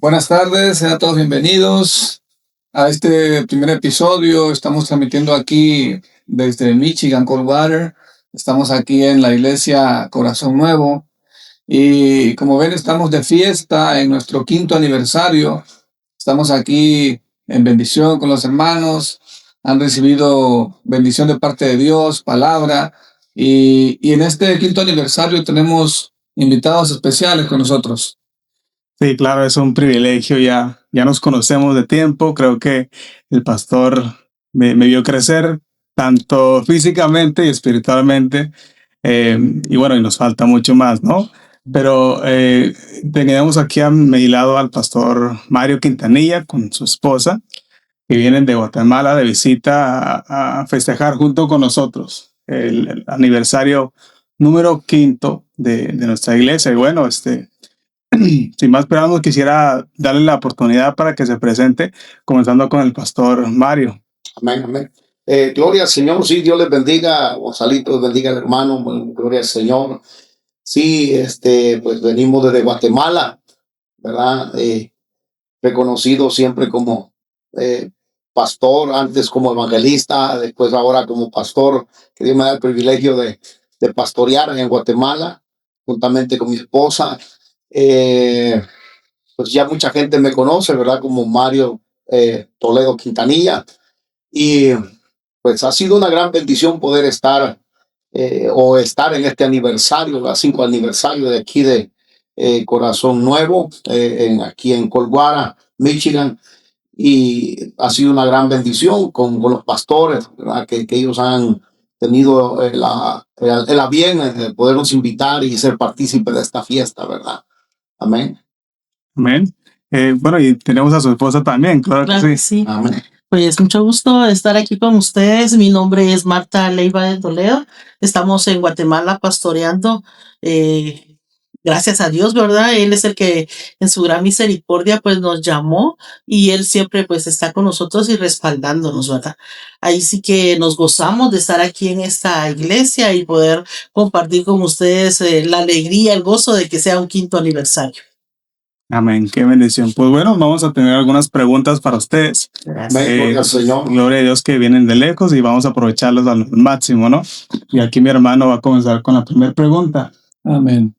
Buenas tardes, sean todos bienvenidos a este primer episodio. Estamos transmitiendo aquí desde Michigan, Coldwater. Estamos aquí en la iglesia Corazón Nuevo y como ven estamos de fiesta en nuestro 5º aniversario. Estamos aquí en bendición con los hermanos. Han recibido bendición de parte de Dios, palabra. Y en este 5º aniversario tenemos invitados especiales con nosotros. Sí, claro, es un privilegio, ya nos conocemos de tiempo, creo que el pastor me vio crecer tanto físicamente y espiritualmente, y bueno, y nos falta mucho más, ¿no? Pero teníamos aquí a mi lado al pastor Mario Quintanilla con su esposa, que vienen de Guatemala de visita a festejar junto con nosotros el aniversario número 5 de nuestra iglesia. Y bueno, sin más preámbulos, quisiera darle la oportunidad para que se presente, comenzando con el pastor Mario. Amén, amén. Gloria al Señor, sí, Dios les bendiga, Gonzalito, les bendiga al hermano, gloria al Señor. Sí, pues venimos desde Guatemala, ¿verdad? Reconocido siempre como pastor, antes como evangelista, después ahora como pastor, que Dios me da el privilegio de pastorear en Guatemala, juntamente con mi esposa. Pues ya mucha gente me conoce, ¿verdad? Como Mario Toledo Quintanilla. Y pues ha sido una gran bendición poder estar estar en este aniversario, el 5 aniversario de aquí de Corazón Nuevo, aquí en Coldwater, Michigan. Y ha sido una gran bendición con los pastores, ¿verdad? Que ellos han tenido el a bien de podernos invitar y ser partícipes de esta fiesta, ¿verdad? Amén. Amén. Bueno, y tenemos a su esposa también, claro que sí. Amén. Pues mucho gusto estar aquí con ustedes. Mi nombre es Marta Leiva de Toledo. Estamos en Guatemala pastoreando. Gracias a Dios, ¿verdad? Él es el que en su gran misericordia pues nos llamó y él siempre pues está con nosotros y respaldándonos, ¿verdad? Ahí sí que nos gozamos de estar aquí en esta iglesia y poder compartir con ustedes la alegría, el gozo de que sea un 5º aniversario. Amén, qué bendición. Pues bueno, vamos a tener algunas preguntas para ustedes. Gloria al Señor. Gloria a Dios que vienen de lejos y vamos a aprovecharlos al máximo, ¿no? Y aquí mi hermano va a comenzar con la primera pregunta. Amén.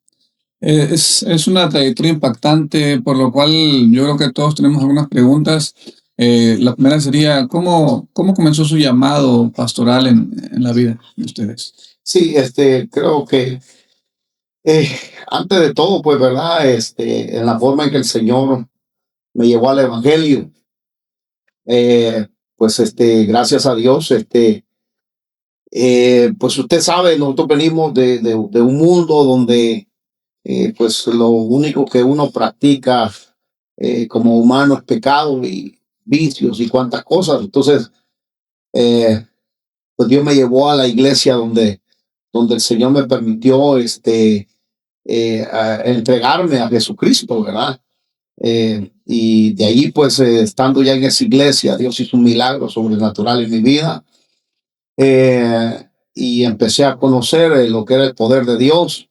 Es una trayectoria impactante, por lo cual yo creo que todos tenemos algunas preguntas. La primera sería, ¿cómo comenzó su llamado pastoral en la vida de ustedes? Sí, creo que antes de todo, pues, ¿verdad? En la forma en que el Señor me llevó al Evangelio, pues, gracias a Dios, pues usted sabe, nosotros venimos de un mundo donde, pues, lo único que uno practica como humano es pecado y vicios y cuantas cosas. Entonces, pues Dios me llevó a la iglesia donde el Señor me permitió, a entregarme a Jesucristo, ¿verdad? Y de ahí, pues, estando ya en esa iglesia, Dios hizo un milagro sobrenatural en mi vida. Y empecé a conocer lo que era el poder de Dios.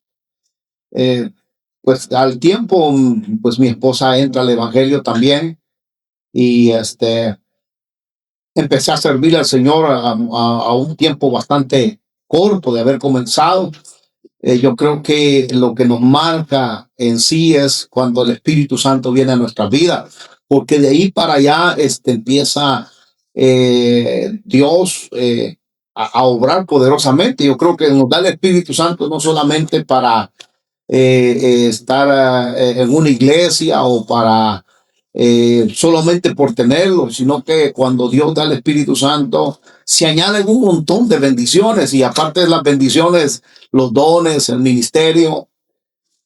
Pues al tiempo, pues mi esposa entra al evangelio también y empecé a servir al Señor a un tiempo bastante corto de haber comenzado. Yo creo que lo que nos marca en sí es cuando el Espíritu Santo viene a nuestra vida, porque de ahí para allá empieza Dios a obrar poderosamente. Yo creo que nos da el Espíritu Santo no solamente para estar en una iglesia o para solamente por tenerlo, sino que cuando Dios da el Espíritu Santo se añaden un montón de bendiciones y aparte de las bendiciones, los dones, el ministerio.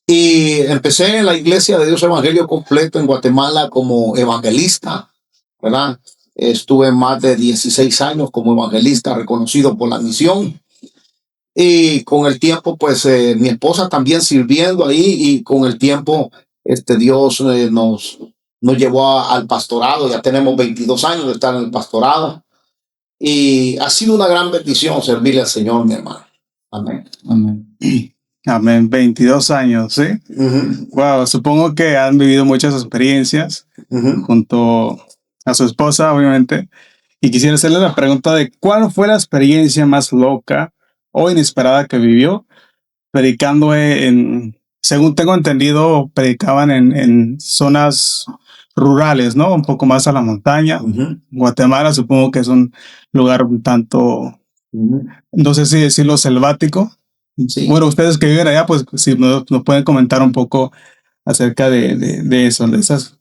Y empecé en la Iglesia de Dios Evangelio Completo en Guatemala como evangelista, ¿verdad? Estuve más de 16 años como evangelista reconocido por la misión. Y con el tiempo, pues mi esposa también sirviendo ahí y con el tiempo Dios nos llevó al pastorado. Ya tenemos 22 años de estar en el pastorado y ha sido una gran bendición servirle al Señor, mi hermano. Amén. Amén. Amén. 22 años, ¿sí? Ujú, Wow, supongo que han vivido muchas experiencias ujú. junto a su esposa, obviamente. Y quisiera hacerle la pregunta de ¿cuál fue la experiencia más loca o inesperada que vivió predicando según tengo entendido, predicaban en zonas rurales, ¿no? Un poco más a la montaña. Ujú, Guatemala supongo que es un lugar un tanto, ujú. no sé si decirlo, selvático. Sí. Bueno, ustedes que viven allá, pues si nos pueden comentar un poco acerca de eso,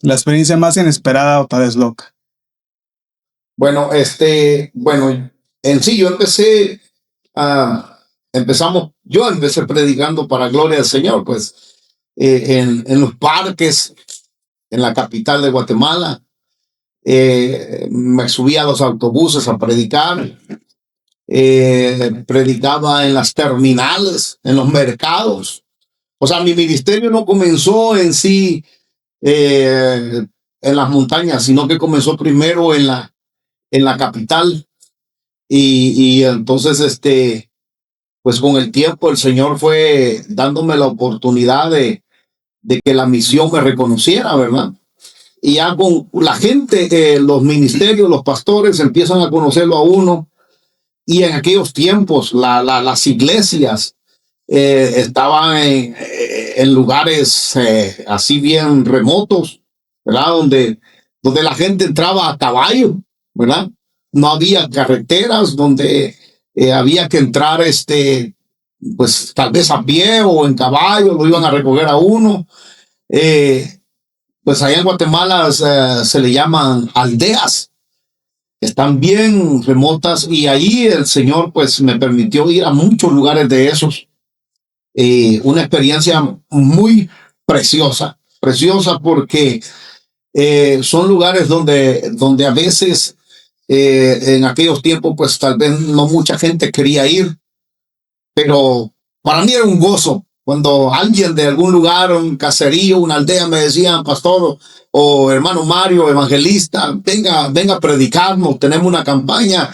la experiencia más inesperada o tal vez loca. Bueno, bueno, en sí yo yo empecé predicando para gloria del Señor, pues, en los parques, en la capital de Guatemala. Me subía a los autobuses a predicar, predicaba en las terminales, en los mercados. O sea, mi ministerio no comenzó en sí en las montañas, sino que comenzó primero en la capital. Y entonces, pues con el tiempo el Señor fue dándome la oportunidad de que la misión me reconociera, ¿verdad? Y ya con la gente, los ministerios, los pastores empiezan a conocerlo a uno. Y en aquellos tiempos las iglesias estaban en lugares así bien remotos, ¿verdad? Donde la gente entraba a caballo, ¿verdad? No había carreteras donde había que entrar, pues tal vez a pie o en caballo, lo iban a recoger a uno. Eh, pues allá en Guatemala se le llaman aldeas, están bien remotas, y ahí el Señor pues me permitió ir a muchos lugares de esos. Una experiencia muy preciosa, preciosa porque son lugares donde a veces en aquellos tiempos pues tal vez no mucha gente quería ir, pero para mí era un gozo. Cuando alguien de algún lugar, un caserío, una aldea, me decía, pastor o hermano Mario, evangelista, venga a predicarnos, tenemos una campaña.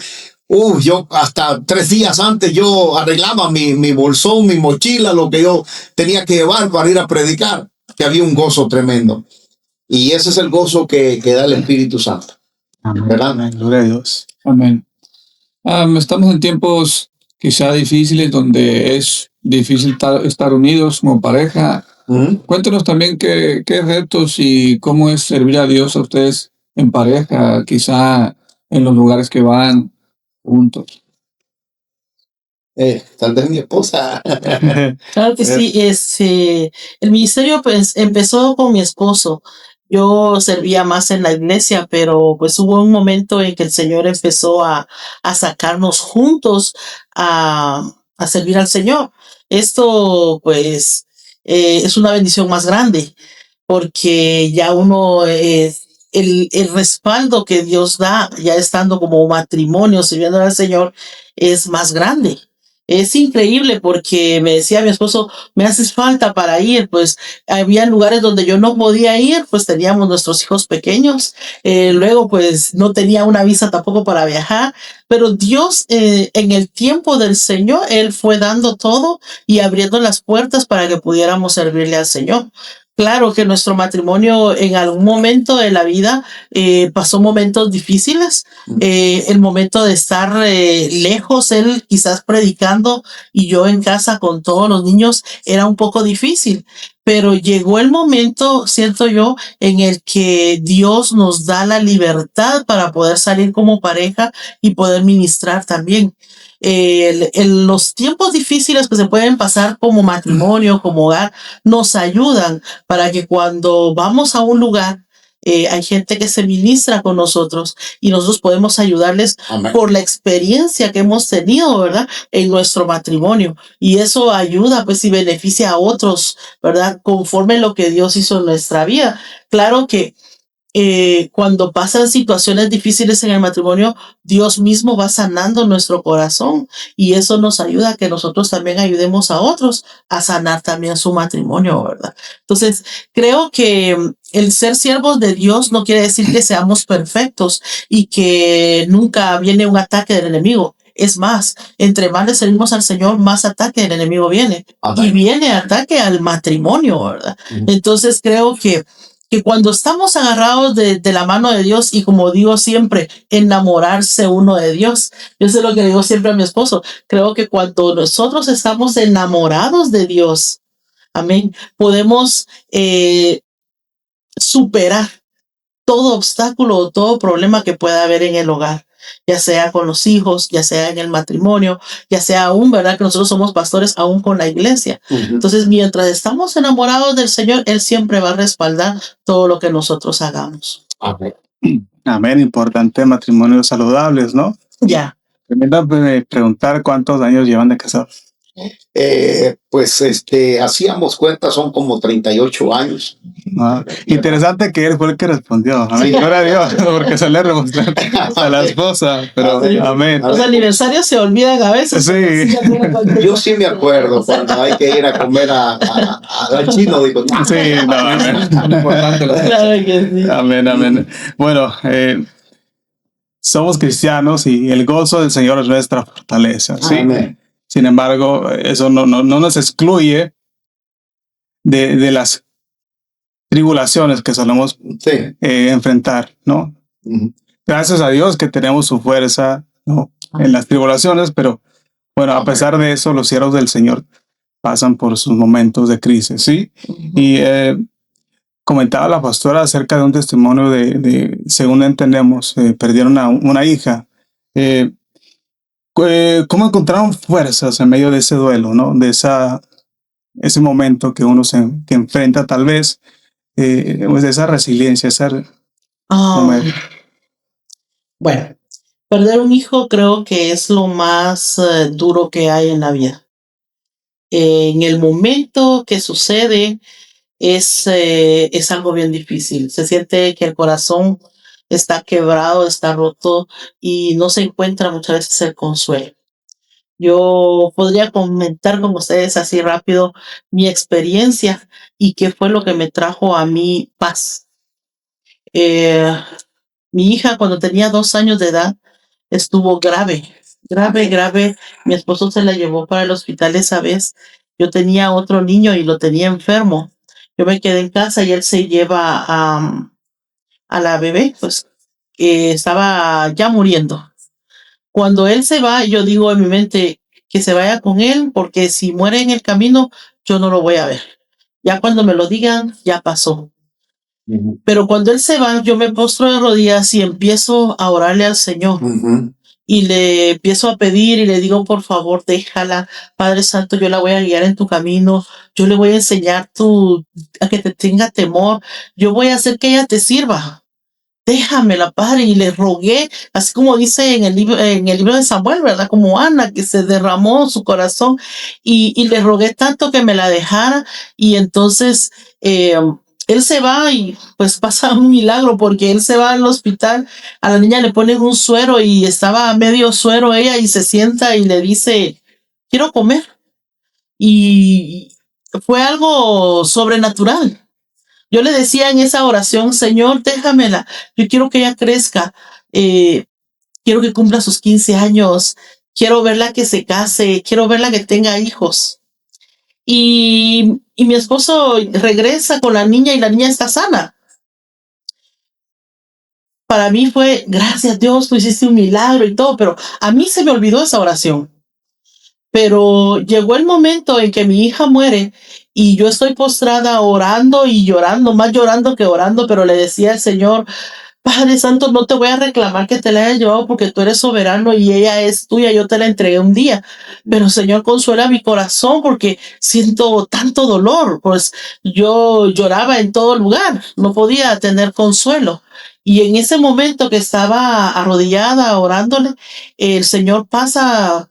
Yo hasta 3 días antes yo arreglaba mi bolsón, mi mochila, lo que yo tenía que llevar para ir a predicar, que había un gozo tremendo. Y ese es el gozo que da el Espíritu Santo, ¿verdad? Amén. Gloria a Dios. Amén. Estamos en tiempos quizá difíciles donde es difícil estar unidos como pareja. Ujú. Cuéntenos también qué retos y cómo es servir a Dios a ustedes en pareja, quizá en los lugares que van juntos. Tal vez mi esposa. Claro que sí, el ministerio pues empezó con mi esposo. Yo servía más en la iglesia, pero pues hubo un momento en que el Señor empezó a sacarnos juntos a servir al Señor. Esto pues es una bendición más grande porque ya uno, el respaldo que Dios da, ya estando como matrimonio, sirviendo al Señor, es más grande. Es increíble porque me decía mi esposo, me haces falta para ir, pues había lugares donde yo no podía ir, pues teníamos nuestros hijos pequeños, luego pues no tenía una visa tampoco para viajar, pero Dios en el tiempo del Señor, Él fue dando todo y abriendo las puertas para que pudiéramos servirle al Señor. Claro que nuestro matrimonio en algún momento de la vida pasó momentos difíciles, el momento de estar lejos, él quizás predicando y yo en casa con todos los niños era un poco difícil, pero llegó el momento, siento yo, en el que Dios nos da la libertad para poder salir como pareja y poder ministrar también. Los tiempos difíciles que se pueden pasar como matrimonio, como hogar, nos ayudan para que cuando vamos a un lugar, hay gente que se ministra con nosotros y nosotros podemos ayudarles Amén. por la experiencia que hemos tenido, ¿verdad? En nuestro matrimonio. Y eso ayuda, pues, y beneficia a otros, ¿verdad? Conforme lo que Dios hizo en nuestra vida. Claro que cuando pasan situaciones difíciles en el matrimonio, Dios mismo va sanando nuestro corazón y eso nos ayuda a que nosotros también ayudemos a otros a sanar también su matrimonio, ¿verdad? Entonces, creo que el ser siervos de Dios no quiere decir que seamos perfectos y que nunca viene un ataque del enemigo. Es más, entre más le servimos al Señor, más ataque del enemigo viene. Amén. Y viene ataque al matrimonio, ¿verdad? Ujú. Entonces creo que cuando estamos agarrados de la mano de Dios y como digo siempre, enamorarse uno de Dios. Yo sé lo que digo siempre a mi esposo. Creo que cuando nosotros estamos enamorados de Dios, amén, podemos superar todo obstáculo o todo problema que pueda haber en el hogar, ya sea con los hijos, ya sea en el matrimonio, ya sea aún, ¿verdad? Que nosotros somos pastores aún con la iglesia. Ujú. Entonces, mientras estamos enamorados del Señor, Él siempre va a respaldar todo lo que nosotros hagamos. Amén. Amén, importante matrimonios saludables, ¿no? Ya. Permítame preguntar cuántos años llevan de casados. Pues hacíamos cuenta, son como 38 años. Ah, interesante que él fue el que respondió. Amén. Sí. Gloria a Dios, porque se le remostró a la esposa. Pero Amén. amén. Los aniversarios se olvidan a veces. Sí. Yo sí me acuerdo cuando hay que ir a comer al chino, digo, no. Sí, no, amén. Claro que sí. Amén, amén. Bueno, somos cristianos y el gozo del Señor es nuestra fortaleza. ¿sí? Amén. Sin embargo, eso no nos excluye de las tribulaciones que solemos Sí. enfrentar, ¿no? Ujú. Gracias a Dios que tenemos su fuerza, ¿no? En las tribulaciones, pero bueno, a pesar de eso, los siervos del Señor pasan por sus momentos de crisis, ¿sí? Y comentaba la pastora acerca de un testimonio según entendemos, perdieron a una hija. ¿Cómo encontraron fuerzas en medio de ese duelo, ¿no? De ese momento que uno que enfrenta tal vez, pues de esa resiliencia, Bueno, perder un hijo creo que es lo más duro que hay en la vida. En el momento que sucede es algo bien difícil. Se siente que el corazón está quebrado, está roto y no se encuentra muchas veces el consuelo. Yo podría comentar con ustedes así rápido mi experiencia y qué fue lo que me trajo a mí paz. Mi hija cuando tenía 2 años de edad estuvo grave. Mi esposo se la llevó para el hospital esa vez. Yo tenía otro niño y lo tenía enfermo. Yo me quedé en casa y él se lleva a la bebé, pues estaba ya muriendo. Cuando él se va, yo digo en mi mente que se vaya con él, porque si muere en el camino, yo no lo voy a ver. Ya cuando me lo digan, ya pasó. Ujú. Pero cuando él se va, yo me postro de rodillas y empiezo a orarle al Señor. Ujú. Y le empiezo a pedir y le digo, por favor, déjala. Padre Santo, yo la voy a guiar en tu camino. Yo le voy a enseñar a que te tenga temor. Yo voy a hacer que ella te sirva. Déjamela, Padre. Y le rogué, así como dice en el libro de Samuel, ¿verdad? Como Ana, que se derramó su corazón. Y le rogué tanto que me la dejara. Y entonces él se va y pues pasa un milagro porque él se va al hospital. A la niña le ponen un suero y estaba a medio suero ella y se sienta y le dice, quiero comer. Y fue algo sobrenatural. Yo le decía en esa oración, Señor, déjamela. Yo quiero que ella crezca. Quiero que cumpla sus 15 años. Quiero verla que se case. Quiero verla que tenga hijos. Y mi esposo regresa con la niña y la niña está sana. Para mí fue, gracias Dios, tú hiciste un milagro y todo, pero a mí se me olvidó esa oración. Pero llegó el momento en que mi hija muere y yo estoy postrada orando y llorando, más llorando que orando, pero le decía al Señor, Padre Santo, no te voy a reclamar que te la hayas llevado porque tú eres soberano y ella es tuya, yo te la entregué un día. Pero Señor, consuela mi corazón porque siento tanto dolor, pues yo lloraba en todo lugar, no podía tener consuelo. Y en ese momento que estaba arrodillada orándole, el Señor pasa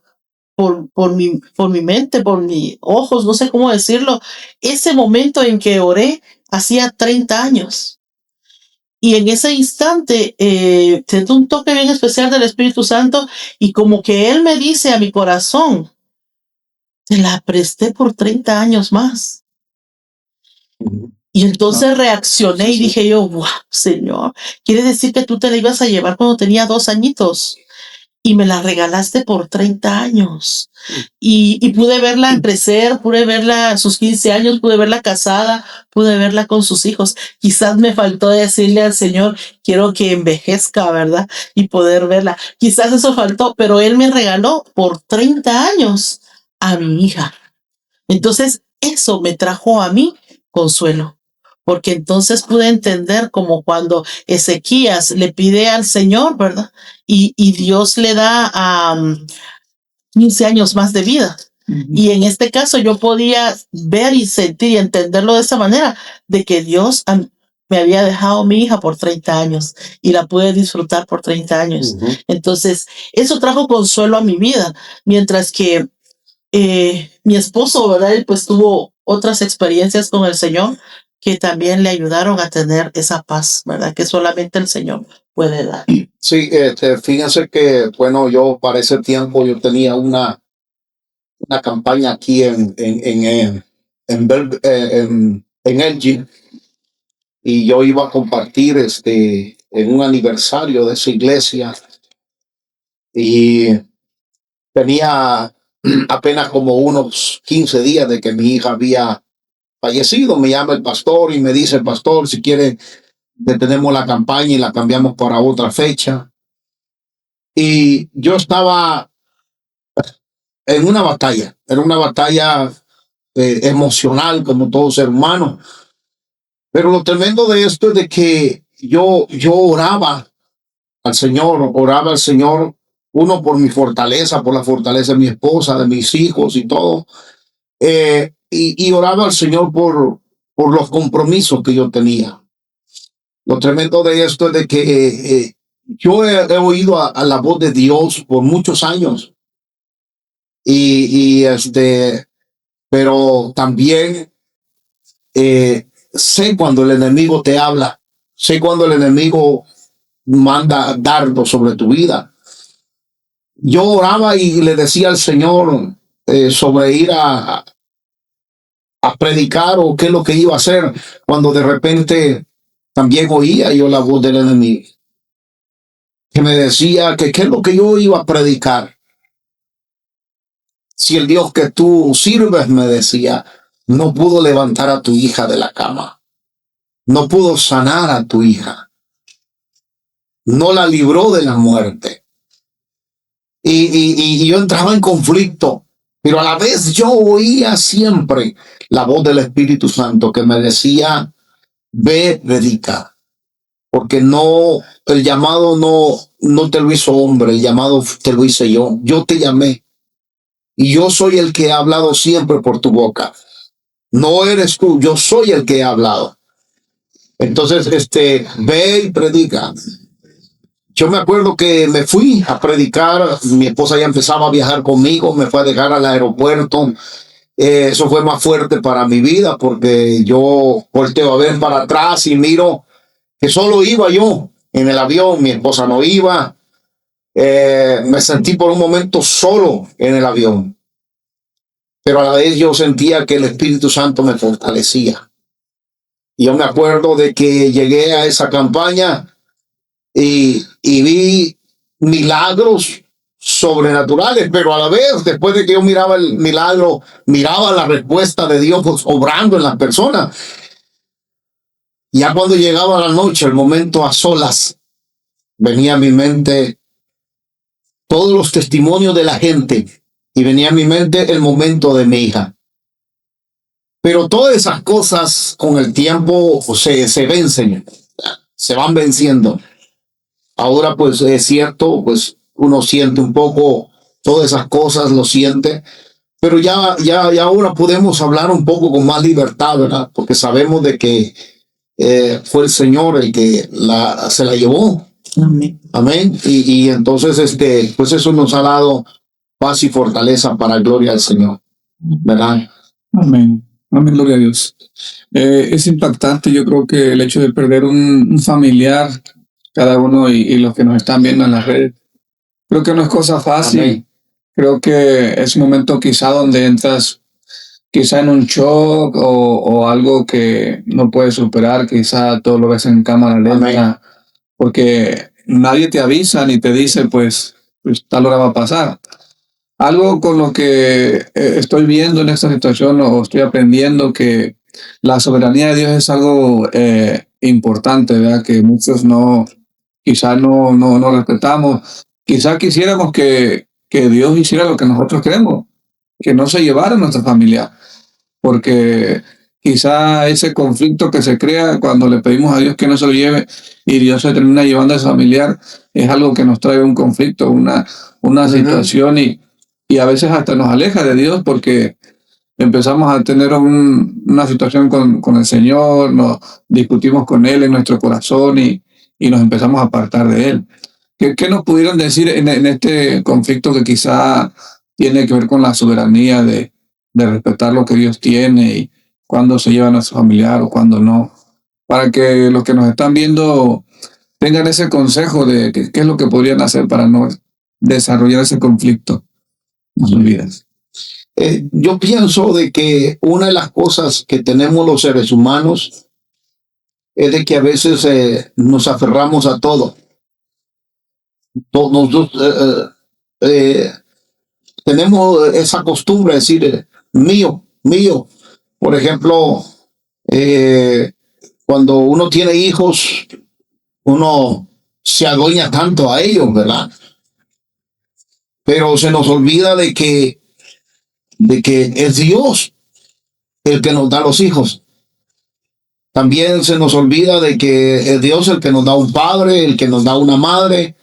por mi mente, por mis ojos, no sé cómo decirlo, ese momento en que oré hacía 30 años. Y en ese instante siento un toque bien especial del Espíritu Santo y como que Él me dice a mi corazón, te la presté por 30 años más. Ujú. Y entonces reaccioné y dije yo, wow, Señor, quiere decir que tú te la ibas a llevar cuando tenía 2 añitos. y me la regalaste por 30 años. Y pude verla crecer, pude verla a sus 15 años, pude verla casada, pude verla con sus hijos. Quizás me faltó decirle al Señor, quiero que envejezca, ¿verdad? Y poder verla. Quizás eso faltó, pero Él me regaló por 30 años a mi hija. Entonces, eso me trajo a mí consuelo, porque entonces pude entender como cuando Ezequías le pide al Señor, ¿verdad? Y Dios le da a 15 años más de vida. Y en este caso yo podía ver y sentir y entenderlo de esa manera, de que Dios me había dejado a mi hija por 30 años y la pude disfrutar por 30 años. Entonces, eso trajo consuelo a mi vida, mientras que mi esposo, ¿verdad? Él pues tuvo otras experiencias con el Señor que también le ayudaron a tener esa paz, ¿verdad? Que solamente el Señor puede dar. Sí, fíjense que, bueno, yo para ese tiempo yo tenía una campaña aquí en Elgin, y yo iba a compartir en un aniversario de esa iglesia, y tenía apenas como unos 15 días de que mi hija había fallecido. Me llama el pastor y me dice, pastor, si quiere detenemos la campaña y la cambiamos para otra fecha. Y yo estaba en una batalla, era una batalla emocional como todo ser humano. Pero lo tremendo de esto es de que yo oraba al Señor, uno por mi fortaleza, por la fortaleza de mi esposa, de mis hijos y todo. Y oraba al Señor por los compromisos que yo tenía. Lo tremendo de esto es de que yo he oído a la voz de Dios por muchos años. Pero también sé cuando el enemigo te habla, sé cuando el enemigo manda dardos sobre tu vida. Yo oraba y le decía al Señor sobre ir a predicar o qué es lo que iba a hacer, cuando de repente también oía yo la voz del enemigo que me decía que qué es lo que yo iba a predicar. Si el Dios que tú sirves, me decía, no pudo levantar a tu hija de la cama, no pudo sanar a tu hija, no la libró de la muerte. Y yo entraba en conflicto, pero a la vez yo oía siempre la voz del Espíritu Santo que me decía, ve, predica, porque el llamado no te lo hizo hombre, el llamado te lo hice yo te llamé. Y yo soy el que he hablado siempre por tu boca. No eres tú, yo soy el que he hablado. Entonces, ve y predica. Yo me acuerdo que me fui a predicar, mi esposa ya empezaba a viajar conmigo, me fue a dejar al aeropuerto. Eso fue más fuerte para mi vida porque yo volteo a ver para atrás y miro que solo iba yo en el avión, mi esposa no iba. Me sentí por un momento solo en el avión, pero a la vez yo sentía que el Espíritu Santo me fortalecía. Y yo me acuerdo de que llegué a esa campaña y vi milagros sobrenaturales, pero a la vez, después de que yo miraba el milagro, miraba la respuesta de Dios obrando en las personas. Ya cuando llegaba la noche, el momento a solas, venía a mi mente todos los testimonios de la gente y venía a mi mente el momento de mi hija. Pero todas esas cosas con el tiempo se vencen, se van venciendo. Ahora pues es cierto, pues uno siente un poco todas esas cosas, lo siente, pero ya ahora podemos hablar un poco con más libertad, ¿verdad? Porque sabemos de que fue el Señor el que se la llevó. Amén. Amén. Y entonces, pues eso nos ha dado paz y fortaleza para gloria al Señor, ¿verdad? Amén. Amén, gloria a Dios. Es impactante, yo creo que el hecho de perder un familiar, cada uno y los que nos están viendo en las redes, creo que no es cosa fácil. Amén. Creo que es un momento quizá donde entras quizá en un shock o algo que no puedes superar, quizá todo lo ves en cámara lenta, Amén. porque nadie te avisa ni te dice, pues, pues tal hora va a pasar. Algo con lo que estoy viendo en esta situación o estoy aprendiendo que la soberanía de Dios es algo importante, ¿verdad? Que muchos quizás no respetamos. Quizás quisiéramos que Dios hiciera lo que nosotros queremos, que no se llevara a nuestra familia, porque quizá ese conflicto que se crea cuando le pedimos a Dios que no se lo lleve y Dios se termina llevando a ese familiar es algo que nos trae un conflicto, una situación y a veces hasta nos aleja de Dios porque empezamos a tener una situación con el Señor, nos discutimos con Él en nuestro corazón y nos empezamos a apartar de Él. ¿Qué nos pudieron decir en este conflicto que quizá tiene que ver con la soberanía de respetar lo que Dios tiene y cuándo se llevan a su familiar o cuándo no? Para que los que nos están viendo tengan ese consejo de qué es lo que podrían hacer para no desarrollar ese conflicto en sus vidas. Yo pienso de que una de las cosas que tenemos los seres humanos es de que a veces nos aferramos a todo. Nosotros tenemos esa costumbre de decir mío, mío. Por ejemplo, cuando uno tiene hijos, uno se adueña tanto a ellos, ¿verdad? Pero se nos olvida de que es Dios el que nos da los hijos. También se nos olvida de que es Dios el que nos da un padre, el que nos da una madre.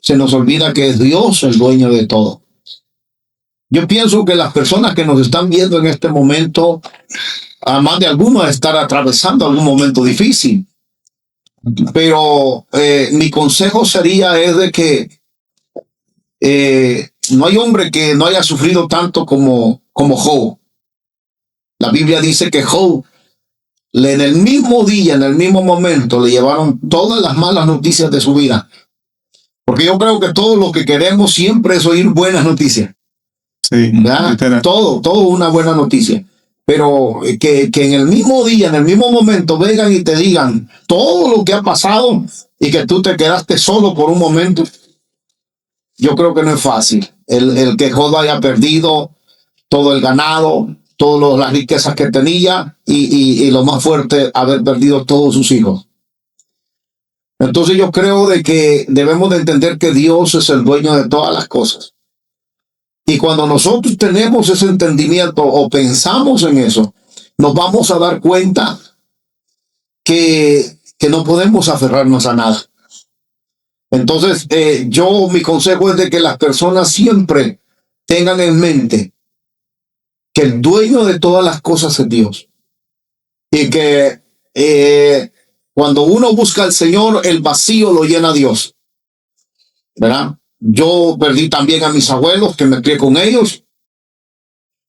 Se nos olvida que es Dios el dueño de todo. Yo pienso que las personas que nos están viendo en este momento, además de algunos, estar atravesando algún momento difícil. Pero mi consejo sería es de que no hay hombre que no haya sufrido tanto como Job. La Biblia dice que Job, en el mismo día, en el mismo momento, le llevaron todas las malas noticias de su vida. Porque yo creo que todo lo que queremos siempre es oír buenas noticias. Sí, todo una buena noticia. Pero que en el mismo día, en el mismo momento, vengan y te digan todo lo que ha pasado y que tú te quedaste solo por un momento, yo creo que no es fácil. El que Job haya perdido todo el ganado, todas las riquezas que tenía y lo más fuerte, haber perdido todos sus hijos. Entonces yo creo de que debemos de entender que Dios es el dueño de todas las cosas. Y cuando nosotros tenemos ese entendimiento o pensamos en eso, nos vamos a dar cuenta que no podemos aferrarnos a nada. Entonces, mi consejo es de que las personas siempre tengan en mente que el dueño de todas las cosas es Dios. Y que cuando uno busca al Señor, el vacío lo llena Dios. ¿Verdad? Yo perdí también a mis abuelos, que me crié con ellos.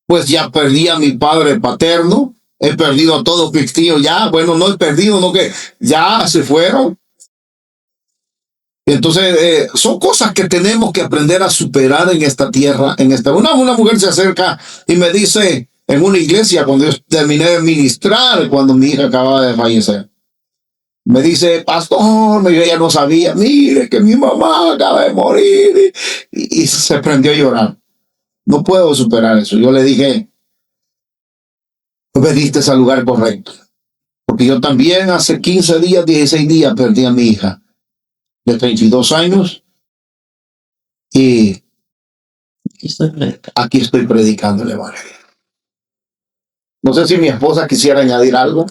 Pues ya perdí a mi padre paterno. He perdido a todos mis tíos ya. Bueno, no he perdido, no que ya se fueron. Entonces, son cosas que tenemos que aprender a superar en esta tierra. Una mujer se acerca y me dice en una iglesia, cuando yo terminé de ministrar, cuando mi hija acababa de fallecer, me dice, pastor, yo ya no sabía, mire que mi mamá acaba de morir, y se prendió a llorar. No puedo superar eso. Yo le dije, tú veniste al lugar correcto, porque yo también hace 15 días, 16 días perdí a mi hija de 32 años y aquí estoy predicando el evangelio. No sé si mi esposa quisiera añadir algo.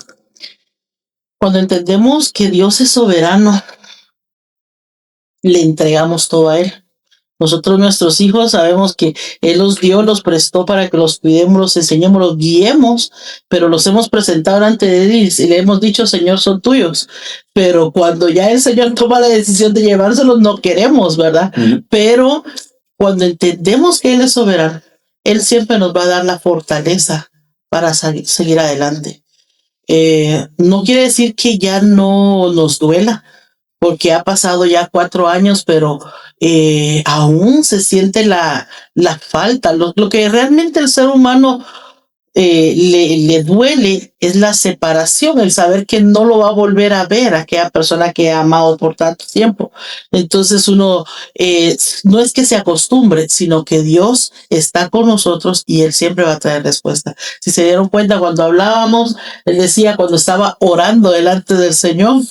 Cuando entendemos que Dios es soberano, le entregamos todo a Él. Nosotros, nuestros hijos, sabemos que Él los dio, los prestó para que los cuidemos, los enseñemos, los guiemos, pero los hemos presentado delante de Él y le hemos dicho, Señor, son tuyos. Pero cuando ya el Señor toma la decisión de llevárselos, no queremos, ¿verdad? Pero cuando entendemos que Él es soberano, Él siempre nos va a dar la fortaleza para seguir adelante. No quiere decir que ya no nos duela, porque ha pasado ya 4 años, pero aún se siente la falta. Lo que realmente el ser humano le duele es la separación, el saber que no lo va a volver a ver a aquella persona que ha amado por tanto tiempo. Entonces uno no es que se acostumbre, sino que Dios está con nosotros y Él siempre va a traer respuesta. Si se dieron cuenta cuando hablábamos, Él decía cuando estaba orando delante del Señor,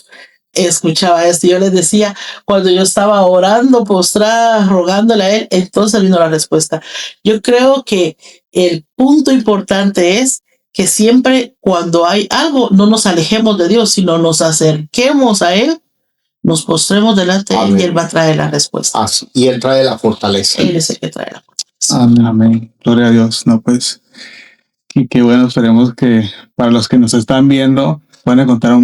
escuchaba esto. Yo les decía, cuando yo estaba orando, postrada, rogándole a Él, entonces vino la respuesta. Yo creo que el punto importante es que siempre cuando hay algo, no nos alejemos de Dios, sino nos acerquemos a Él, nos postremos delante de Él y Él va a traer la respuesta. Así, y Él trae la fortaleza. Él es el que trae la fortaleza. Amén, amén. Gloria a Dios. No, pues, y qué bueno, esperemos que para los que nos están viendo puedan encontrar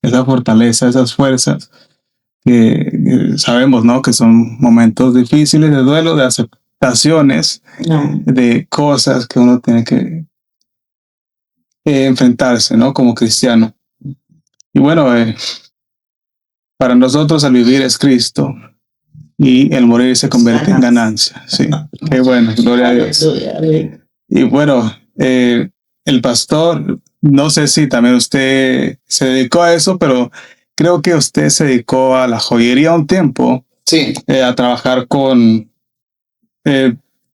esa fortaleza, esas fuerzas que sabemos, ¿no? Que son momentos difíciles de duelo, de aceptaciones, No. de cosas que uno tiene que enfrentarse, ¿no? Como cristiano. Y bueno, para nosotros el vivir es Cristo y el morir se convierte en ganancia. Sí, qué bueno, gloria a Dios. Aleluya. Y bueno, el pastor, no sé si también usted se dedicó a eso, pero creo que usted se dedicó a la joyería un tiempo, Sí, a trabajar con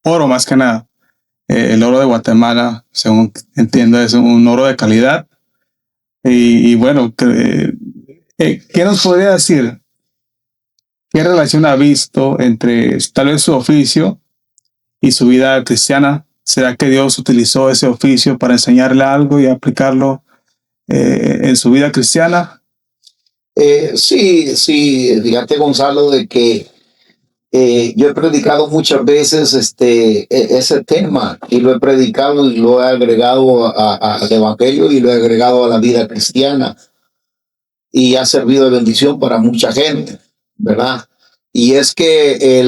oro más que nada. El oro de Guatemala, según entiendo, es un oro de calidad. Y bueno, ¿qué nos podría decir? ¿Qué relación ha visto entre tal vez su oficio y su vida cristiana? ¿Será que Dios utilizó ese oficio para enseñarle algo y aplicarlo en su vida cristiana? sí, fíjate, Gonzalo, de que yo he predicado muchas veces ese tema y lo he predicado y lo he agregado al evangelio y lo he agregado a la vida cristiana y ha servido de bendición para mucha gente, ¿verdad? Y es que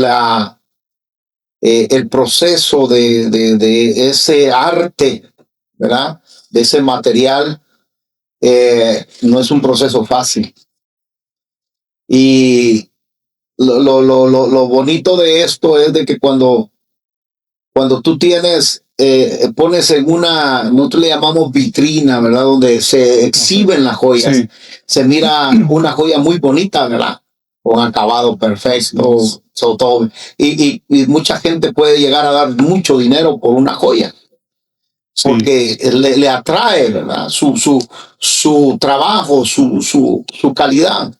el proceso de ese arte, ¿verdad? De ese material, no es un proceso fácil. Y lo bonito de esto es de que cuando tú tienes, pones en nosotros le llamamos vitrina, ¿verdad? Donde se exhiben las joyas. Sí. Se mira una joya muy bonita, ¿verdad? Con acabado perfecto, todo. Y mucha gente puede llegar a dar mucho dinero por una joya. Sí. Porque le atrae, ¿verdad? Su trabajo, su calidad.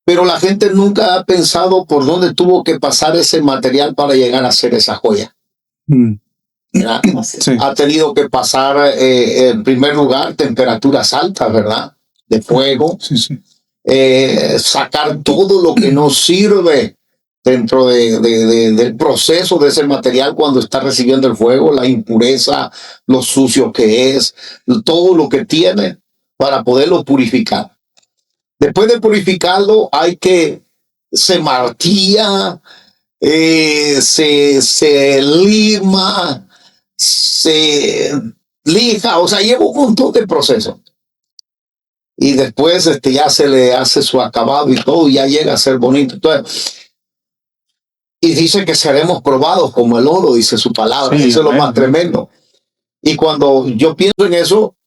Pero la gente nunca ha pensado por dónde tuvo que pasar ese material para llegar a hacer esa joya. ¿Verdad? Sí. Ha tenido que pasar, en primer lugar, temperaturas altas, ¿verdad? De fuego. Sí, sí. Sacar todo lo que no sirve dentro del proceso de ese material cuando está recibiendo el fuego, la impureza, lo sucio que es, todo lo que tiene para poderlo purificar. Después de purificarlo, se martilla, se lima, se lija, o sea, lleva un montón de procesos. Y después ya se le hace su acabado y todo, y ya llega a ser bonito. Entonces, y dice que seremos probados como el oro, dice su palabra. Sí, eso es lo amén. más tremendo. Y cuando yo pienso en eso,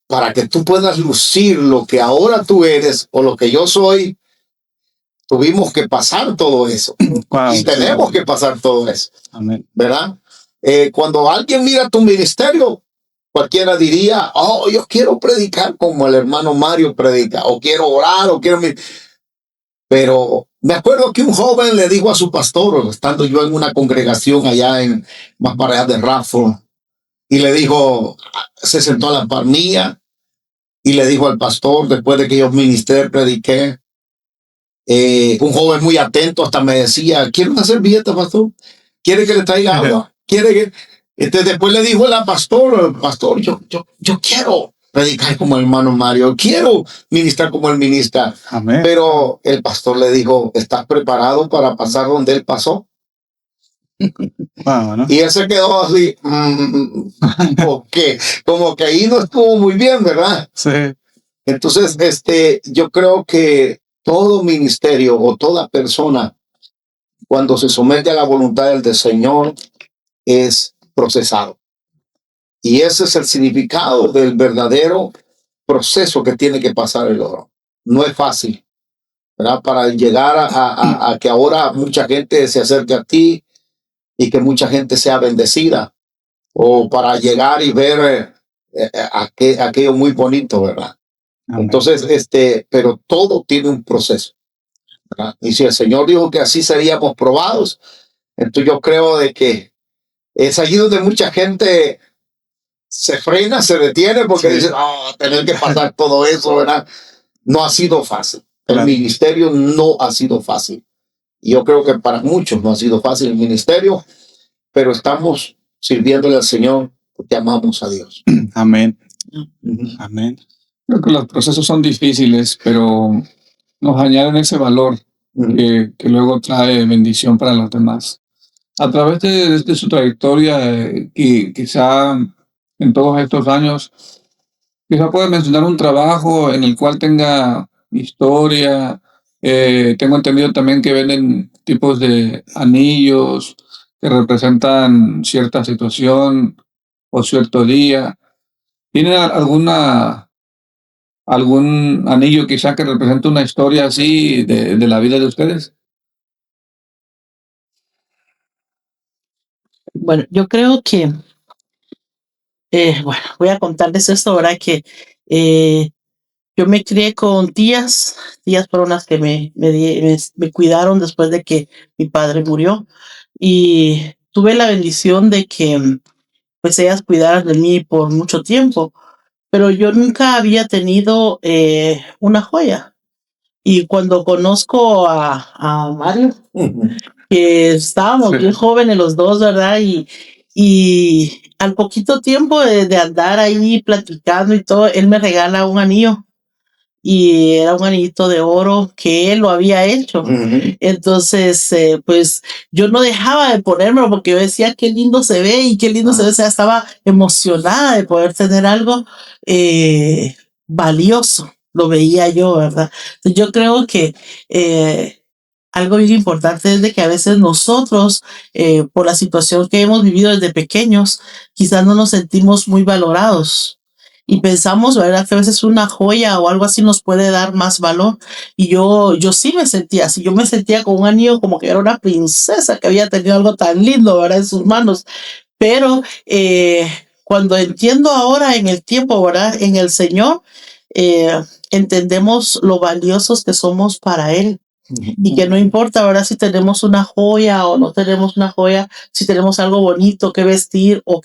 para que tú puedas lucir lo que ahora tú eres o lo que yo soy, tuvimos que pasar todo eso. Wow, Y tenemos que pasar todo eso. Amén. ¿Verdad? Cuando alguien mira tu ministerio, cualquiera diría, oh, yo quiero predicar como el hermano Mario predica, o quiero orar, o quiero... Pero me acuerdo que un joven le dijo a su pastor, estando yo en una congregación allá más para allá de Rafford, y le dijo, se sentó a la par mía, y le dijo al pastor, después de que yo ministré, prediqué, un joven muy atento, hasta me decía, ¿quiere una servilleta, pastor? ¿Quiere que le traiga agua? ¿Quiere que...? Después le dijo a pastor, yo quiero predicar como el hermano Mario, quiero ministrar como él ministra. Amén. Pero el pastor le dijo, ¿estás preparado para pasar donde él pasó? Wow, ¿no? Y él se quedó así, como que ahí no estuvo muy bien, ¿verdad? Sí. Entonces, yo creo que todo ministerio o toda persona, cuando se somete a la voluntad del Señor, es procesado. Y ese es el significado del verdadero proceso que tiene que pasar el oro. No es fácil, ¿verdad? Para llegar a que ahora mucha gente se acerque a ti y que mucha gente sea bendecida, o para llegar y ver aquello muy bonito, ¿verdad? Amén. Entonces, pero todo tiene un proceso, ¿verdad? Y si el Señor dijo que así seríamos probados, entonces yo creo de que es allí donde mucha gente se frena, se detiene, porque Sí. dice, tener que pasar todo eso, ¿verdad? No ha sido fácil. Claro. El ministerio no ha sido fácil. Y yo creo que para muchos no ha sido fácil el ministerio, pero estamos sirviéndole al Señor porque amamos a Dios. Amén. Ujú. Amén. Creo que los procesos son difíciles, pero nos añaden ese valor Ujú. que luego trae bendición para los demás. A través de su trayectoria, y quizá en todos estos años, quizá pueda mencionar un trabajo en el cual tenga historia. Tengo entendido también que venden tipos de anillos que representan cierta situación o cierto día. ¿Tiene algún anillo quizá que represente una historia así de la vida de ustedes? Bueno, yo creo que, bueno, voy a contarles esto, ¿verdad? Que yo me crié con tías fueron las que me cuidaron después de que mi padre murió, y tuve la bendición de que pues ellas cuidaran de mí por mucho tiempo, pero yo nunca había tenido una joya. Y cuando conozco a Mario, Ujú. que estábamos Sí. bien jóvenes los dos, ¿verdad? Y al poquito tiempo de andar ahí platicando y todo, él me regala un anillo, y era un anillito de oro que él lo había hecho. Ujú. Entonces, pues yo no dejaba de ponérmelo porque yo decía qué lindo se ve y qué lindo se ve. O sea, estaba emocionada de poder tener algo valioso. Lo veía yo, ¿verdad? Entonces, yo creo que algo bien importante es de que a veces nosotros, por la situación que hemos vivido desde pequeños, quizás no nos sentimos muy valorados. Y pensamos, ¿verdad? Que a veces una joya o algo así nos puede dar más valor. Y yo sí me sentía así. Yo me sentía con un anillo como que era una princesa que había tenido algo tan lindo, ¿verdad? En sus manos. Pero cuando entiendo ahora en el tiempo, ¿verdad? En el Señor, entendemos lo valiosos que somos para Él. Y que no importa, ¿verdad? Si tenemos una joya o no tenemos una joya, si tenemos algo bonito que vestir o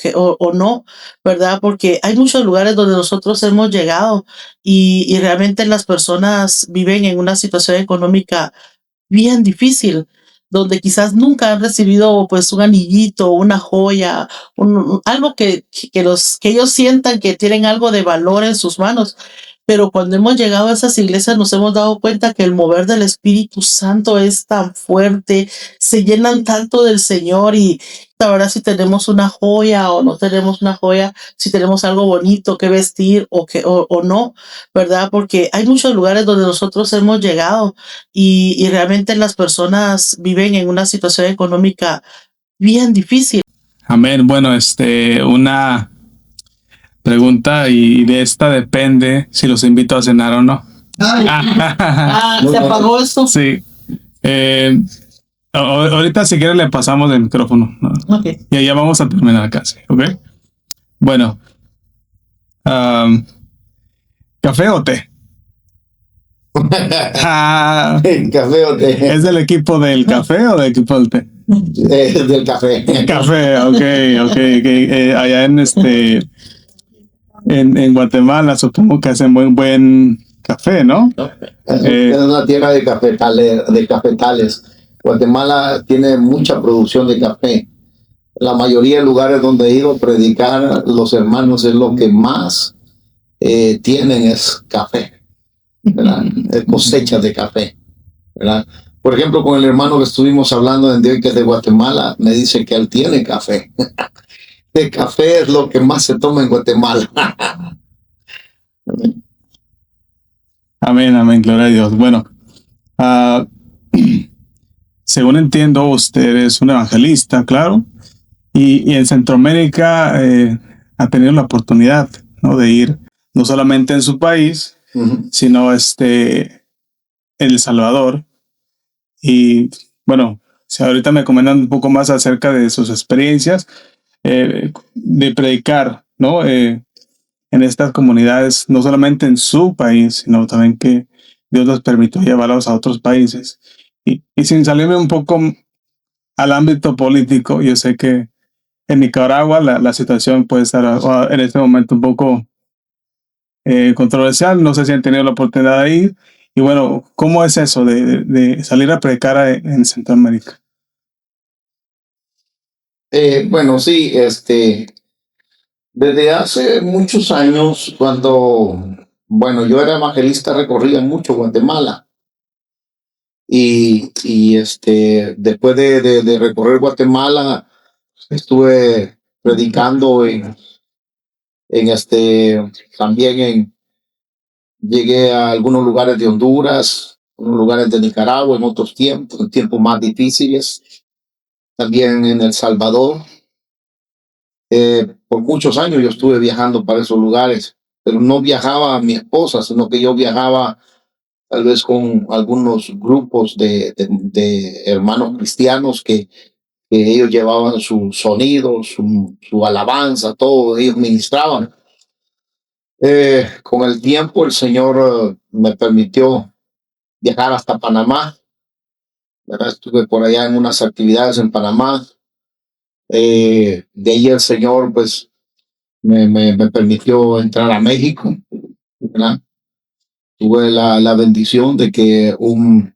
no, ¿verdad? Porque hay muchos lugares donde nosotros hemos llegado y realmente las personas viven en una situación económica bien difícil, donde quizás nunca han recibido pues un anillito, una joya, algo que ellos sientan que tienen algo de valor en sus manos. Pero cuando hemos llegado a esas iglesias nos hemos dado cuenta que el mover del Espíritu Santo es tan fuerte, se llenan tanto del Señor, y la verdad, si tenemos una joya o no tenemos una joya, si tenemos algo bonito que vestir o no, ¿verdad? Porque hay muchos lugares donde nosotros hemos llegado y realmente las personas viven en una situación económica bien difícil. Amén. Bueno, una pregunta, y de esta depende si los invito a cenar o no. ¿Se apagó esto? Sí. Ahorita si quiere le pasamos el micrófono, ¿no? Ok. Y ya vamos a terminar casi, ¿ok? Bueno, ¿café o té? Café o té. ¿Es del equipo del café o del equipo del té? Del café. Café, ok. Allá en Guatemala supongo que hacen buen café, ¿no? Es una tierra de cafetales. Guatemala tiene mucha producción de café. La mayoría de lugares donde he ido a predicar, los hermanos es lo que más tienen es café, ¿verdad? Es cosecha de café, ¿verdad? Por ejemplo, con el hermano que estuvimos hablando en Dios, que es de Guatemala, me dice que él tiene café. El café es lo que más se toma en Guatemala. Amén, gloria a Dios. Bueno, según entiendo, usted es un evangelista, claro, Y en Centroamérica ha tenido la oportunidad, ¿no?, de ir no solamente en su país, sino en El Salvador. Y bueno, si ahorita me comentan un poco más acerca de sus experiencias de predicar, ¿no? En estas comunidades, no solamente en su país, sino también que Dios les permitió llevarlos a otros países. Y sin salirme un poco al ámbito político, yo sé que en Nicaragua la situación puede estar en este momento un poco controversial. No sé si han tenido la oportunidad de ir. Y bueno, ¿cómo es eso de salir a predicar en Centroamérica? Bueno, sí, desde hace muchos años, cuando, bueno, yo era evangelista, recorría mucho Guatemala. Después de recorrer Guatemala, estuve predicando también llegué a algunos lugares de Honduras, algunos lugares de Nicaragua en otros tiempos, en tiempos más difíciles, también en El Salvador. Por muchos años yo estuve viajando para esos lugares, pero no viajaba a mi esposa, sino que yo viajaba tal vez con algunos grupos de hermanos cristianos que ellos llevaban su sonido, su alabanza, todo, ellos ministraban. Con el tiempo el Señor me permitió viajar hasta Panamá, ¿verdad? Estuve por allá en unas actividades en Panamá. De ahí el Señor pues me permitió entrar a México, ¿verdad? Tuve la bendición de que un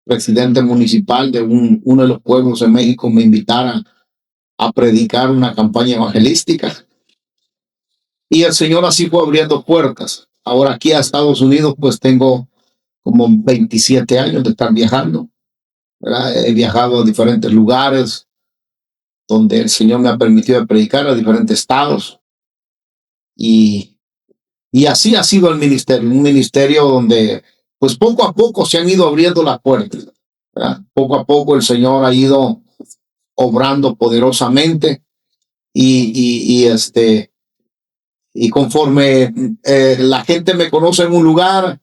presidente municipal de uno de los pueblos en México me invitara a predicar una campaña evangelística. Y el Señor así fue abriendo puertas. Ahora aquí a Estados Unidos pues tengo como 27 años de estar viajando, ¿verdad? He viajado a diferentes lugares donde el Señor me ha permitido predicar, a diferentes estados. Y, y así ha sido el ministerio, un ministerio donde pues poco a poco se han ido abriendo las puertas, ¿verdad? Poco a poco el Señor ha ido obrando poderosamente y conforme la gente me conoce en un lugar,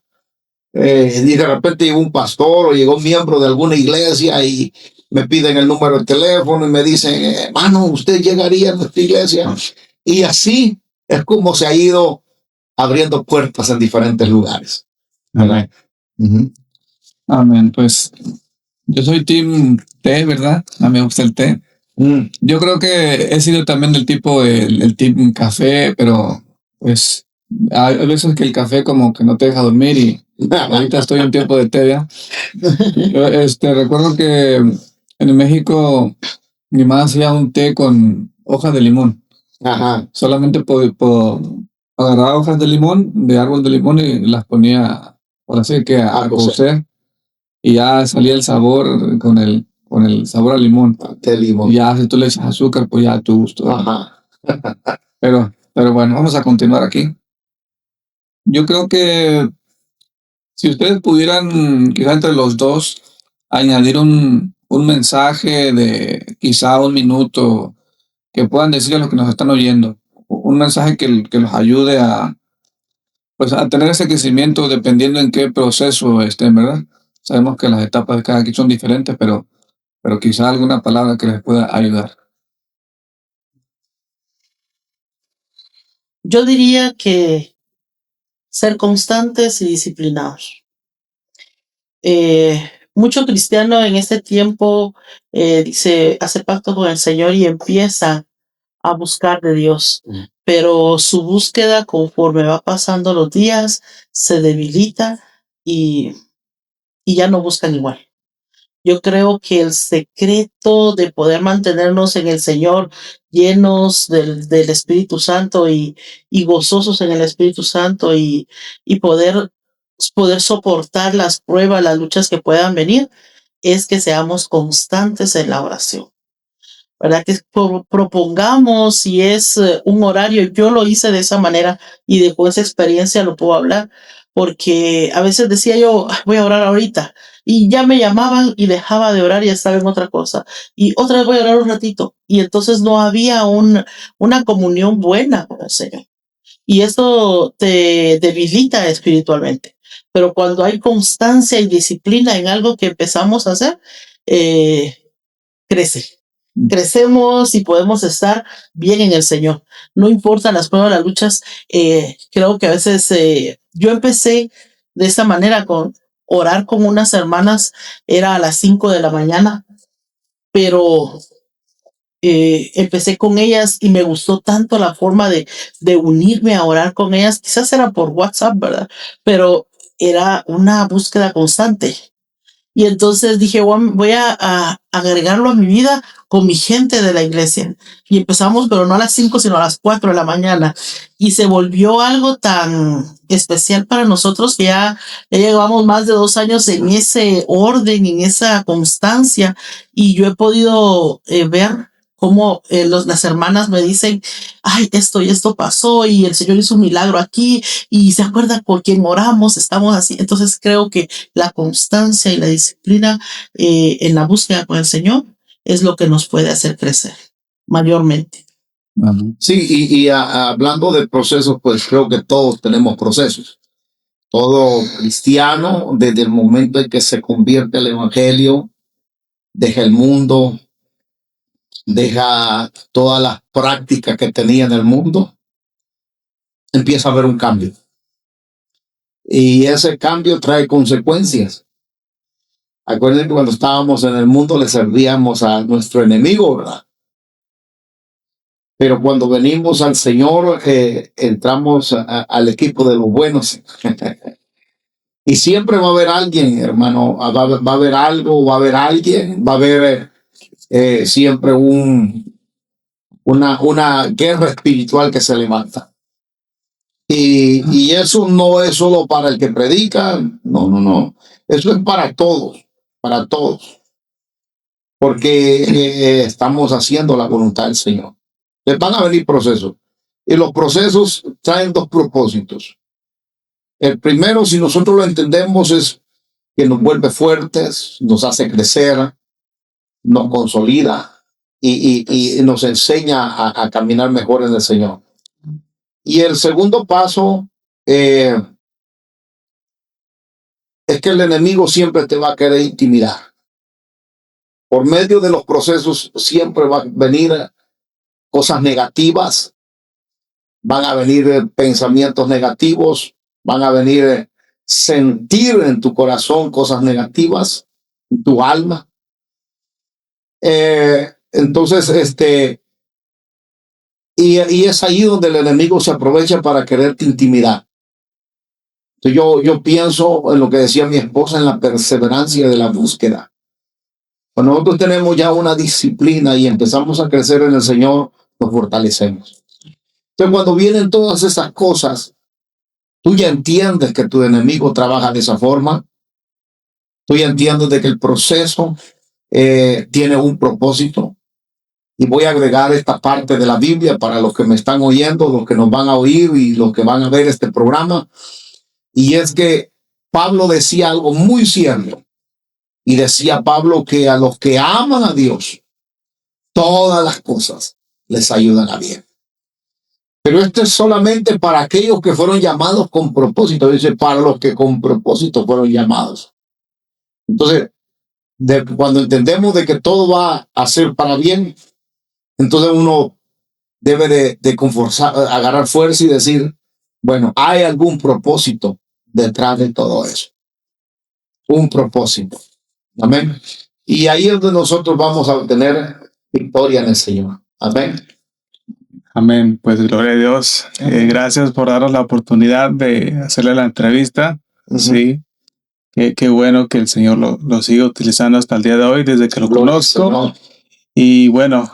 y de repente llegó un pastor o llegó un miembro de alguna iglesia y me piden el número de teléfono y me dicen, hermano, usted llegaría a nuestra iglesia. Y así es como se ha ido abriendo puertas en diferentes lugares. Amén. Amén. Pues yo soy team té, ¿verdad? A mí me gusta el té. Yo creo que he sido también del tipo el team café, pero pues hay veces que el café como que no te deja dormir y ahorita estoy en tiempo de té ya. Yo, recuerdo que en México mi mamá hacía un té con hojas de limón. Ajá. Solamente agarraba hojas de limón, de árbol de limón y las ponía, por así que a cocer y ya salía el sabor con el sabor a limón. De limón. Y ya si tú le echas azúcar, pues ya a tu gusto. Ajá. Pero bueno, vamos a continuar aquí. Yo creo que si ustedes pudieran, quizá entre los dos, añadir un mensaje de quizá un minuto que puedan decir a los que nos están oyendo, un mensaje que los ayude pues, a tener ese crecimiento dependiendo en qué proceso estén, ¿verdad? Sabemos que las etapas de cada quien son diferentes, pero quizá alguna palabra que les pueda ayudar. Yo diría que ser constantes y disciplinados. Mucho cristiano en este tiempo dice, hace pacto con el Señor y empieza a buscar de Dios, pero su búsqueda conforme va pasando los días se debilita y ya no buscan igual. Yo creo que el secreto de poder mantenernos en el Señor, llenos del Espíritu Santo y gozosos en el Espíritu Santo y poder soportar las pruebas, las luchas que puedan venir, es que seamos constantes en la oración. ¿Verdad? Que propongamos si es un horario. Yo lo hice de esa manera y de esa experiencia lo puedo hablar. porque a veces decía yo, "Ah, voy a orar ahorita", y ya me llamaban y dejaba de orar y estaba en otra cosa, y otra vez voy a orar un ratito, y entonces no había una comunión buena con el Señor. Y eso te debilita espiritualmente. Pero cuando hay constancia y disciplina en algo que empezamos a hacer, eh, crece. Crecemos y podemos estar bien en el Señor. No importa las pruebas, las luchas. Creo que a veces yo empecé de esta manera con orar con unas hermanas, era a las 5 de la mañana, pero empecé con ellas y me gustó tanto la forma de unirme a orar con ellas. Quizás era por WhatsApp, ¿verdad? Pero era una búsqueda constante. Y entonces dije, voy a agregarlo a mi vida con mi gente de la iglesia. Y empezamos, pero no a las 5, sino a las 4 de la mañana. Y se volvió algo tan especial para nosotros que ya llevamos más de 2 años en ese orden, en esa constancia. Y yo he podido ver cómo las hermanas me dicen, ay, esto y esto pasó y el Señor hizo un milagro aquí y se acuerda por quién oramos, estamos así. Entonces creo que la constancia y la disciplina en la búsqueda con el Señor es lo que nos puede hacer crecer mayormente. Sí, hablando de procesos, pues creo que todos tenemos procesos. Todo cristiano, desde el momento en que se convierte al evangelio, deja el mundo, deja todas las prácticas que tenía en el mundo, empieza a haber un cambio. Y ese cambio trae consecuencias. Acuérdense que cuando estábamos en el mundo le servíamos a nuestro enemigo, ¿verdad? Pero cuando venimos al Señor, entramos al equipo de los buenos. Y siempre va a haber alguien, hermano, va a haber algo, va a haber alguien, va a haber siempre una guerra espiritual que se levanta. Y eso no es solo para el que predica, no. Eso es para todos, porque estamos haciendo la voluntad del Señor. Les van a venir procesos. Y los procesos traen dos propósitos. El primero, si nosotros lo entendemos, es que nos vuelve fuertes, nos hace crecer, nos consolida y nos enseña a caminar mejor en el Señor. Y el segundo paso es que el enemigo siempre te va a querer intimidar. Por medio de los procesos siempre va a venir cosas negativas, van a venir pensamientos negativos, van a venir sentir en tu corazón cosas negativas, en tu alma. Entonces, y es ahí donde el enemigo se aprovecha para quererte intimidar. Entonces yo pienso en lo que decía mi esposa, en la perseverancia de la búsqueda. Cuando nosotros tenemos ya una disciplina y empezamos a crecer en el Señor, nos fortalecemos. Entonces, cuando vienen todas esas cosas, tú ya entiendes que tu enemigo trabaja de esa forma. Tú ya entiendes de que el proceso tiene un propósito. Y voy a agregar esta parte de la Biblia para los que me están oyendo, los que nos van a oír y los que van a ver este programa. Y es que Pablo decía algo muy cierto. Y decía Pablo que a los que aman a Dios, todas las cosas les ayudan a bien. Pero esto es solamente para aquellos que fueron llamados con propósito. Dice, para los que con propósito fueron llamados. Entonces, cuando entendemos de que todo va a ser para bien, entonces uno debe de agarrar fuerza y decir, bueno, hay algún propósito detrás de todo eso. Un propósito. Amén. Y ahí es donde nosotros vamos a obtener victoria en el Señor. Amén. Amén. Pues gloria a Dios. Gracias por darnos la oportunidad de hacerle la entrevista. Sí. Qué bueno que el Señor lo siga utilizando hasta el día de hoy, desde que lo conozco. Y bueno,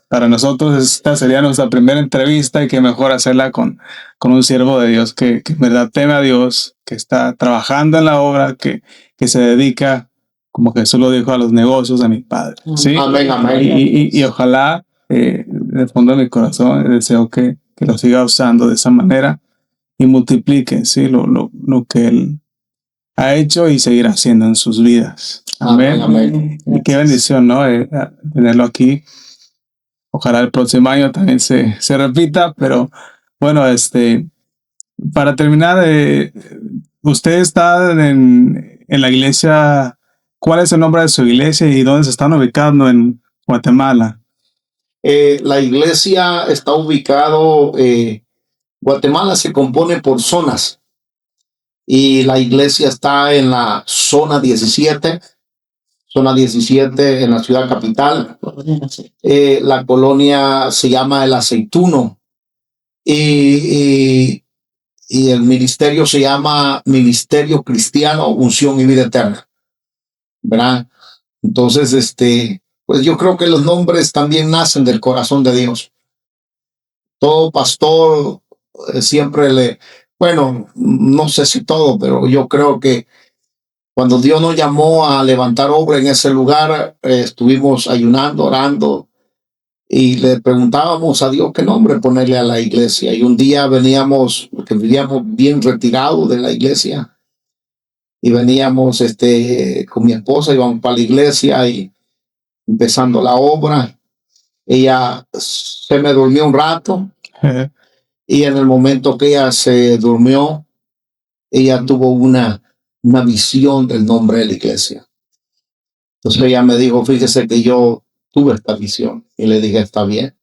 para nosotros esta sería nuestra primera entrevista y qué mejor hacerla con un siervo de Dios que en verdad teme a Dios, que está trabajando en la obra, que se dedica, como Jesús lo dijo, a los negocios de mi Padre. ¿Sí? Amén, amén. Y ojalá, en el fondo de mi corazón, deseo que lo siga usando de esa manera multiplique, ¿sí? Lo que Él ha hecho y seguirá haciendo en sus vidas. Amén. Amén. Y qué bendición, ¿no? Tenerlo aquí. Ojalá el próximo año también se repita, pero bueno, para terminar, usted está en la iglesia. ¿Cuál es el nombre de su iglesia y dónde se están ubicando en Guatemala? La iglesia está ubicado, Guatemala se compone por zonas y la iglesia está en la zona 17 en la ciudad capital. La colonia se llama El Aceituno y el ministerio se llama Ministerio Cristiano, Unción y Vida Eterna, ¿verdad? Entonces, pues yo creo que los nombres también nacen del corazón de Dios. Todo pastor siempre bueno, no sé si todo, pero yo creo que cuando Dios nos llamó a levantar obra en ese lugar, estuvimos ayunando, orando y le preguntábamos a Dios qué nombre ponerle a la iglesia. Y un día veníamos, porque vivíamos bien retirados de la iglesia, y veníamos con mi esposa, íbamos para la iglesia y empezando la obra. Ella se me durmió un rato y en el momento que ella se durmió, ella tuvo una visión del nombre de la iglesia. Entonces ella me dijo, fíjese que yo tuve esta visión. Y le dije, está bien.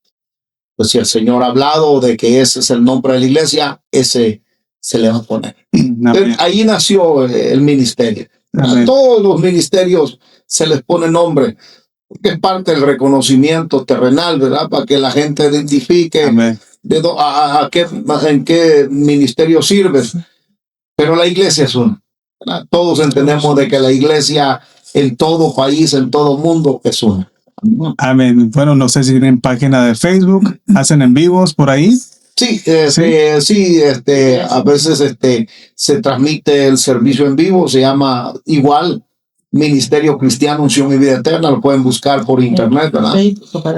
Pues si el Señor ha hablado de que ese es el nombre de la iglesia, ese se le va a poner. Entonces, ahí nació el ministerio. A todos los ministerios se les pone nombre, porque es parte del reconocimiento terrenal, ¿verdad? Para que la gente identifique en qué ministerio sirves. Pero la iglesia es una, ¿verdad? Todos entendemos de que la iglesia en todo país, en todo mundo es una. Amén. Bueno, no sé si tienen página de Facebook, hacen en vivos por ahí. Sí, a veces se transmite el servicio en vivo, se llama igual Ministerio Cristiano, Unción y Vida Eterna, lo pueden buscar por internet, ¿verdad?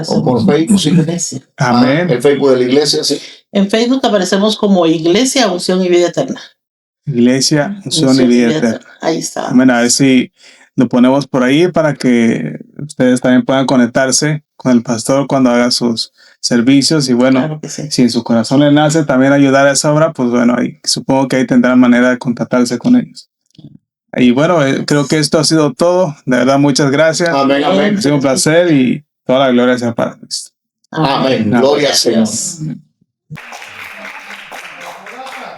O por Facebook, sí. Amén. El Facebook de la iglesia, sí. En Facebook aparecemos como Iglesia, Unción y Vida Eterna. Iglesia, Unción y Vida Eterna. Ahí está. Amén. A ver si lo ponemos por ahí para que ustedes también puedan conectarse con el pastor cuando haga sus servicios y bueno, Claro que sí. si en su corazón le nace también ayudar a esa obra, pues bueno, ahí, supongo que ahí tendrán manera de contactarse con ellos. Y bueno, creo que esto ha sido todo. De verdad, muchas gracias. Amén, amén. Ha sido un placer y toda la gloria sea para Cristo. Amén. Gloria al Señor.